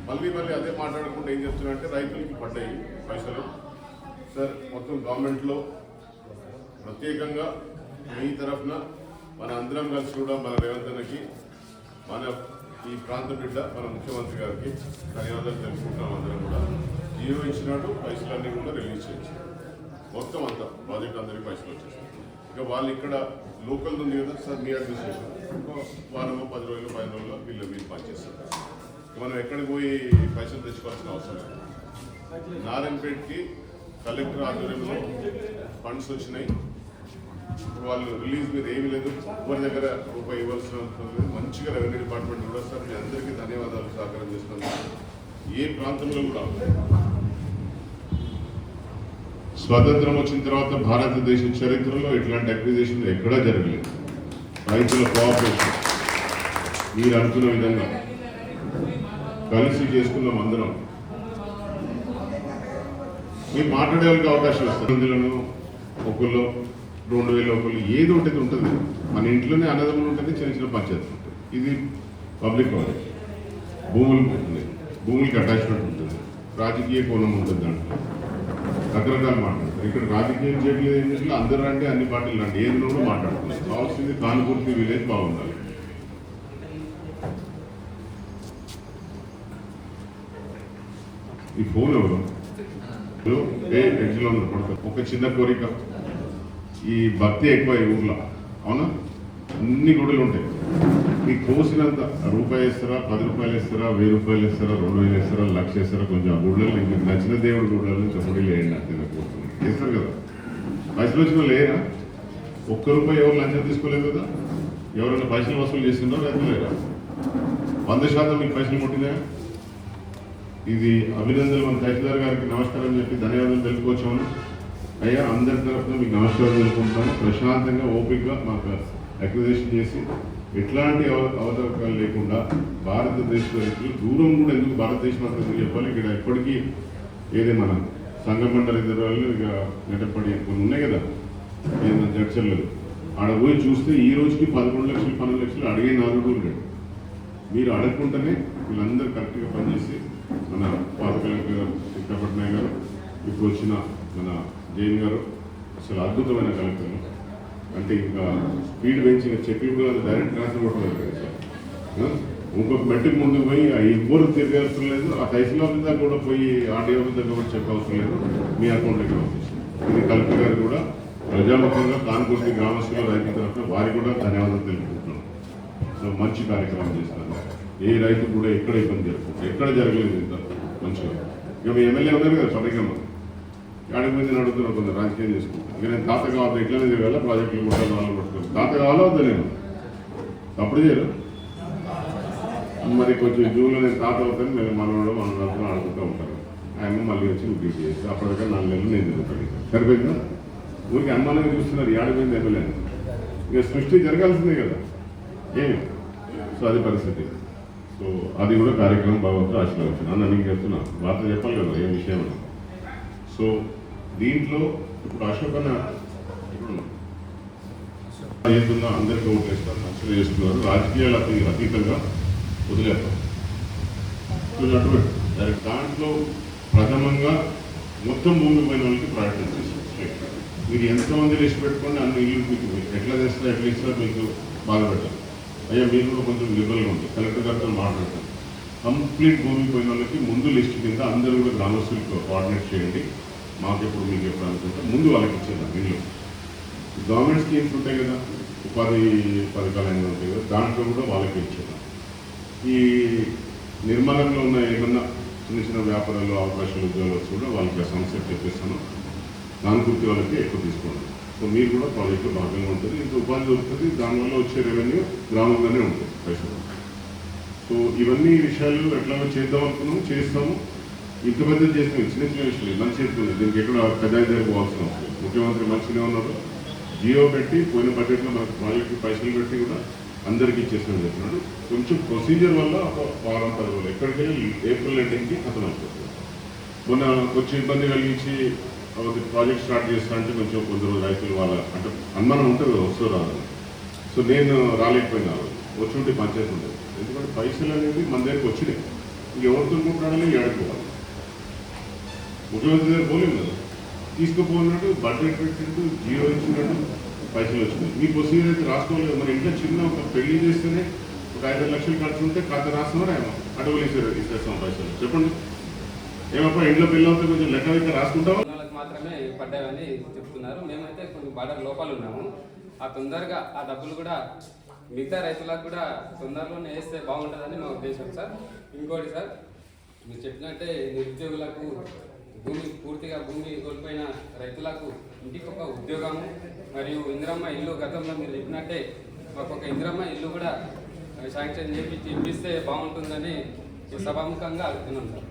మళ్ళీ అదే మాట్లాడకుండా ఏం చెప్తున్నారంటే రైతులకి పడ్డాయి పైసలు. సార్ మొత్తం గవర్నమెంట్లో ప్రత్యేకంగా మీ తరఫున మన అందరం కలిసి కూడా మన రేవంత్ అన్నకి మన ఈ ప్రాంత బిడ్డ మన ముఖ్యమంత్రి గారికి ధన్యవాదాలు తెలుసుకుంటాం. అందరం కూడా జీవో ఇచ్చినట్టు పైసలన్నీ కూడా రిలీజ్ చేసి మొత్తం అంతా ప్రాజెక్ట్ అందరికీ పైసలు వచ్చేసాయి. ఇక వాళ్ళు ఇక్కడ లోకల్ ఉంది కదా సార్, మీ అడ్మినిస్ట్రేషన్ వారమో 10 రోజులు 15 రోజుల్లో వీళ్ళు పనిచేస్తారు. మనం ఎక్కడికి పోయి పైసలు తెచ్చుకోవాల్సిన అవసరం లేదు. నారాయణపేటకి కలెక్టర్ ఆధ్వర్యంలో ఫండ్స్ వచ్చినాయి. వాళ్ళు రిలీజ్ మీద ఏమీ లేదు, ఎవరి దగ్గర రూపాయి ఇవ్వాల్సిన మంచిగా రెవెన్యూ డిపార్ట్మెంట్ కూడా సార్ మీ అందరికీ ధన్యవాదాలు సహకారం చేస్తున్నాను. ఏ ప్రాంతంలో కూడా స్వతంత్రం వచ్చిన తర్వాత భారతదేశ చరిత్రలో ఇట్లాంటి అక్విజిషన్ ఎక్కడా జరగలేదు. రైతుల కోఆపరేషన్ మీరు అనుకున్న విధంగా కలిసి చేసుకున్నాం. అందరం మీరు మాట్లాడే వాళ్ళకి అవకాశం ఇస్తారు. అందులోనూ ఒకళ్ళు 2000 ఒకళ్ళు ఏదో ఒకటి ఉంటుంది. మన ఇంట్లోనే అన్నదమ్ములు ఉంటుంది, చిన్న చిన్న పంచాయతీలు ఉంటుంది. ఇది పబ్లిక్ కాలేజ్, భూములకి అటాచ్మెంట్ ఉంటుంది, రాజకీయ కోణం ఉంటుంది, దాంట్లో రకరకాలు మాట్లాడతారు. ఇక్కడ రాజకీయం చేయట్లేదు ఏం చేయాలి, అందరూ అంటే అన్ని పార్టీలు అంటే ఏది కూడా మాట్లాడుతున్నారు. కావాల్సింది కానుపూర్తి విలేజ్ బాగుండాలి. ఈ ఫోన్ ఎవరు ఎడ్జ్లో పడతారు. ఒక చిన్న కోరిక, ఈ భక్తి ఎక్కువ ఈ ఊర్లో, అవునా? అన్ని గుడులు ఉంటాయి. మీకు కోసినంత రూపాయి ఇస్తారా, 10 రూపాయలు ఇస్తారా, 1000 రూపాయలు ఇస్తారా, 2000 ఇస్తారా, 1,00,000 ఇస్తారా, కొంచెం ఆ గుళ్ళలో మీకు నచ్చిన దేవుడి గుళ్ళలో చెప్పండి లేండి అంటే చేస్తారు కదా. పైసలు వచ్చిన లేరా? 1 రూపాయి ఎవరు లంచం తీసుకోలేదు కదా. ఎవరైనా పైసలు వసూలు చేసిందో లేకపోలేరా? 100% మీకు పైసలు ముట్టినాయా? ఇది అభినందనలు. మన తహసీల్దార్ గారికి నమస్కారం చెప్పి ధన్యవాదాలు తెలుపుకోవచ్చాము. అయ్యా అందరి తరఫున మీకు నమస్కారం తెలుపుకుంటాము. ప్రశాంతంగా ఓపికగా మాకు అక్విజిషన్ చేసి ఎట్లాంటి అవతవకాలు లేకుండా భారతదేశ రైతులు దూరం కూడా ఎందుకు భారతదేశం అంతా చెప్పాలి. ఇక్కడ ఎప్పటికీ ఏదే మన సంగమండలి వాళ్ళు ఇక నెట్టపడి కొన్ని ఉన్నాయి కదా, ఏదైనా జడ్చర్లు ఆడ పోయి చూస్తే ఈ రోజుకి 11 లక్షలు 12 లక్షలు అడిగే నాలుగు లేడు. మీరు అడగకుండానే వీళ్ళందరూ కరెక్ట్గా పనిచేసి మన పాత కలెక్టర్ గారు చిత్తపట్నాయ్ గారు, ఇప్పుడు వచ్చిన మన జైన్ గారు అసలు అద్భుతమైన కలెక్టర్లు. అంటే ఇంకా స్పీడ్ పెంచి చెట్లు కూడా డైరెక్ట్ ట్రాన్స్పోర్ట్ సార్. ఇంకొక మెట్టికి ముందుకు పోయి ఎవ్వరు తిరగవసరం లేదు. ఆ తహసీల్దార్ దగ్గర కూడా పోయి ఆర్డీఓ దగ్గర కూడా చెప్పవసరం లేదు, మీ అకౌంట్లోకి వచ్చేసింది. ఇది కలెక్టర్ గారు కూడా ప్రజాముఖంగా కాన్పూర్తి గ్రామస్తుల రైతుల తరఫున వారికి కూడా ధన్యవాదాలు తెలుపుకుంటున్నాం. సో మంచి కార్యక్రమం చేస్తున్నారు. ఏ రైతు కూడా ఎక్కడ ఇబ్బంది జరుగుతుంది, ఎక్కడ జరగలేదు ఇంత మంచిగా. ఇక మీ ఎమ్మెల్యే ఉన్నారు కదా సరిగ్గా ఏడాది మంది అడుగుతున్నారు, కొందరు రాజకీయం చేసుకుంటారు. ఇక నేను తాత కావాలి ఎట్లనే తిరగాల, ప్రాజెక్టులు కూడా వాళ్ళు పట్టుకోవాలి. తాత కావాలా వద్దా? నేను తప్పుడు చేయరు. మరి కొంచెం జూన్లో నేను తాత అవుతాను, మేము మనవాడు ఆడుకుంటూ ఉంటారు. ఆయన మళ్ళీ వచ్చి డ్యూటీ చేస్తే అప్పటికే 4 నెలలు నేను తిరుగుతాను. సరిపోయిందా? ఊరికి అనుమానంగా చూస్తున్నారు ఏడాది మంది ఎమ్మెల్యే. ఇక సృష్టి జరగాల్సిందే కదా ఏమి. సో అది పరిస్థితి. సో అది కూడా కార్యక్రమం భగవంతుడు ఆశీర్వదించాను. అన్న నీకు చెప్తున్నా, వార్త చెప్పాలి కదా ఏ విషయం. సో దీంట్లో ఇప్పుడు అశోక్ అన్న ఏదున్నా అందరికీ ఓట్లు వేస్తారు, మంచిగా చేస్తున్నారు. రాజకీయాలు అతీతంగా వదిలేస్తారు. దాంట్లో ప్రథమంగా మొత్తం భూమి పైన వాళ్ళకి ప్రయారిటీ చేస్తారు. మీరు ఎంతమంది లిస్ట్ పెట్టుకోండి, అన్ని ఇల్లు మీకు ఎట్లా చేస్తారో ఎట్లా ఇస్తారో మీకు బాగా పెట్టారు. అయ్యా మీరు కూడా కొంచెం లిబరల్గా ఉంటుంది. కలెక్టర్ గారితో మాట్లాడతారు. కంప్లీట్ భూమి పోయిన వాళ్ళకి ముందు లిస్ట్ కింద అందరూ కూడా గ్రామస్తులకు కోఆర్డినేట్ చేయండి. మాకెప్పుడు మీకు ఎప్పుడు అనుకుంటే ముందు వాళ్ళకి ఇచ్చేద్దాం. ఇల్లు గవర్నమెంట్ స్కీమ్స్ ఉంటాయి కదా, ఉపాధి పథకాలు అనేవి ఉంటాయి కదా, దాంట్లో కూడా వాళ్ళకి ఇచ్చేద్దాం. ఈ నిర్మాణంలో ఉన్న ఏమన్నా చిన్న చిన్న వ్యాపారాలు అవకాశాలు ఉద్యోగాలు కూడా వాళ్ళకి ఆ సమస్య చెప్పేస్తాను. దాని వాళ్ళకి ఎక్కువ తీసుకోండి. సో మీరు కూడా ప్రాజెక్టు భాగంగా ఉంటుంది, ఇంత ఉపాధి దొరుకుతుంది, దానివల్ల వచ్చే రెవెన్యూ గ్రామంగానే ఉంటుంది పైసలు. సో ఇవన్నీ విషయాలు ఎట్లాగో చేద్దాం అనుకున్నాము, చేస్తాము. ఇంత పెద్ద చేస్తున్నాం, చిన్న చిన్న విషయాలు మంచి చేస్తుంది. దీనికి ఎక్కడ పెద్ద జరగవలసిన అవసరం. ముఖ్యమంత్రి మంచిగా ఉన్నారు, జియో పెట్టి పోయిన బడ్జెట్లో మనకు ప్రాజెక్టు పైసలు పెట్టి కూడా అందరికీ ఇచ్చేస్తామని చెప్తున్నాడు. కొంచెం ప్రొసీజర్ వల్ల ఒక వారం 10 రోజులు ఎక్కడికి వెళ్ళి ఏప్రిల్ ఎండింగ్కి అతను అయిపోతుంది. మొన్న కొంచెం ఇబ్బంది కలిగించి ప్రాజెక్ట్ స్టార్ట్ చేస్తా అంటే కొంచెం కొందరు రైతులు వాళ్ళ అంటే అనుమానం ఉంటుంది కదా వస్తూ రాదని. సో నేను రాలేకపోయినా వచ్చి ఉంటే పనిచేసి ఉండేది. ఎందుకంటే పైసలు అనేది మన దగ్గరికి వచ్చినాయి. ఇంకెవరితో కొట్లాడాలి ఏడుకోవాలి. ముఖ్యమంత్రి దగ్గర పోలేము కదా, తీసుకుపోయినట్టు బడ్జెట్ పెట్టినట్టు జీరో ఇచ్చినట్టు పైసలు వచ్చినాయి. మీ ప్రొసీజర్ అయితే రాసుకోలేదు. మన ఇంట్లో చిన్న ఒక పెళ్లి చేస్తేనే ఒక 5 లక్షలు ఖర్చు ఉంటే ఖాతా రాస్తున్నారు ఏమో అడవులు ఇస్తాం పైసలు. చెప్పండి ఏమప్ప ఇంట్లో పెళ్ళి అవుతే కొంచెం లెక్క రాసుకుంటావా? మాత్రమే పడ్డాయని చెప్తున్నారు. మేమైతే కొన్ని బార్డర్ లోపాలు ఉన్నాము. ఆ తొందరగా ఆ డబ్బులు కూడా మిగతా రైతులకు కూడా తొందరలోనే వేస్తే బాగుంటుందని మా ఉద్దేశం సార్. ఇంకోటి సార్, మీరు చెప్పినట్టే నిరుద్యోగులకు పూర్తిగా భూమి కోల్పోయిన రైతులకు ఇంటికి ఒక ఉద్యోగము మరియు ఇందిరమ్మ ఇల్లు గతంలో మీరు చెప్పినట్టే మాకు ఒక ఇందిరమ్మ ఇల్లు కూడా శాంక్షన్ చేసి ఇప్పిస్తే బాగుంటుందని సభాముఖంగా అడుగుతున్నాం సార్.